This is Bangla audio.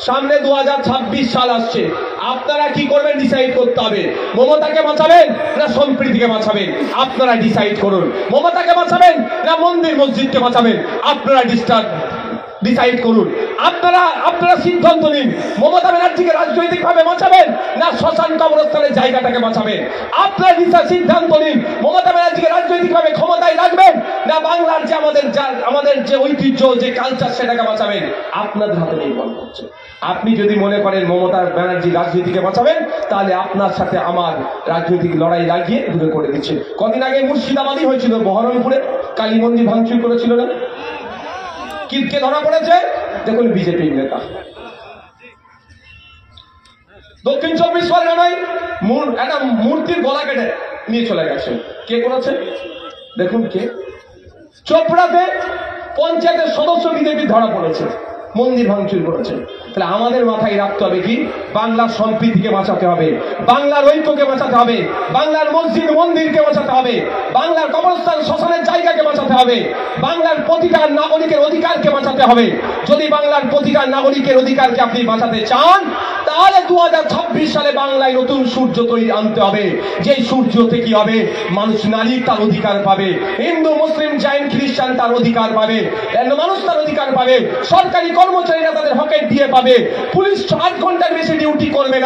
সামনে 2026 সাল আসছে, আপনারা কি করবেন ডিসাইড করতে হবে। মমতাকে বাঁচাবেন না সম্প্রীতিকে বাঁচাবেন, আপনারা ডিসাইড করুন। মমতাকে বাঁচাবেন না মন্দির মসজিদকে বাঁচাবেন, আপনারা ডিসাইড করুন। আপনারা সিদ্ধান্ত নিন। মমতা ব্যানার্জিকে রাজনৈতিকভাবে বাঁচাবেন না শ্মশান কবরস্থানের জায়গাটাকে বাঁচাবেন, আপনারা সিদ্ধান্ত নিন। মমতা ব্যানার্জিকে রাজনৈতিকভাবে ক্ষমতায় রাখবেন না বাংলার যে আমাদের যে ঐতিহ্য, যে কালচার, সেটাকে বাঁচাবেন, আপনাদের হাতে নির্ভর করছে। আপনি যদি মনে করেন মমতা ব্যানার্জি রাজনীতিকে বাঁচাবেন, তাহলে আপনার সাথে আমার রাজনৈতিক লড়াই লাগিয়ে দূরে করে দিচ্ছে। কদিন আগে মুর্শিদাবাদী হয়েছিল, বহরমপুরে কালী মন্দির ভাঙচুর করেছিল না, কে ধরা পড়েছে? দেখুন বিজেপির নেতা। দক্ষিণ 24 পরগনায় একটা মূর্তির গলা কেটে নিয়ে চলে গেছে, কে করেছে? দেখুন কে। চোপড়াতে পঞ্চায়েতের সদস্য বিজেপি ধরা পড়েছে, মন্দির ভাঙচুর করেছে। তাহলে আমাদের মাথায় রাখতে হবে কি, বাংলার সম্প্রীতিকে বাঁচাতে হবে, বাংলার ঐক্যকে বাঁচাতে হবে, বাংলার মসজিদ মন্দিরকে বাঁচাতে হবে, বাংলার কবরস্থান শ্মশানের জায়গাকে বাঁচাতে হবে, বাংলার প্রতিটা নাগরিকের অধিকারকে বাঁচাতে হবে। যদি বাংলার প্রতিটা নাগরিকের অধিকারকে আপনি বাঁচাতে চান, তাহলে 2026 সালে বাংলায় নতুন সূর্য তৈরি আনতে হবে। যেই সূর্যতে কি হবে, মানুষ নারী তার অধিকার পাবে, হিন্দু মুসলিম জৈন খ্রিস্টান তার অধিকার পাবে, মানুষ তার অধিকার পাবে, সরকারি কর্মচারীরা তাদের হকের দিয়ে পাবে, পুলিশ 8 ঘন্টার বেশি ডিউটি করবে না।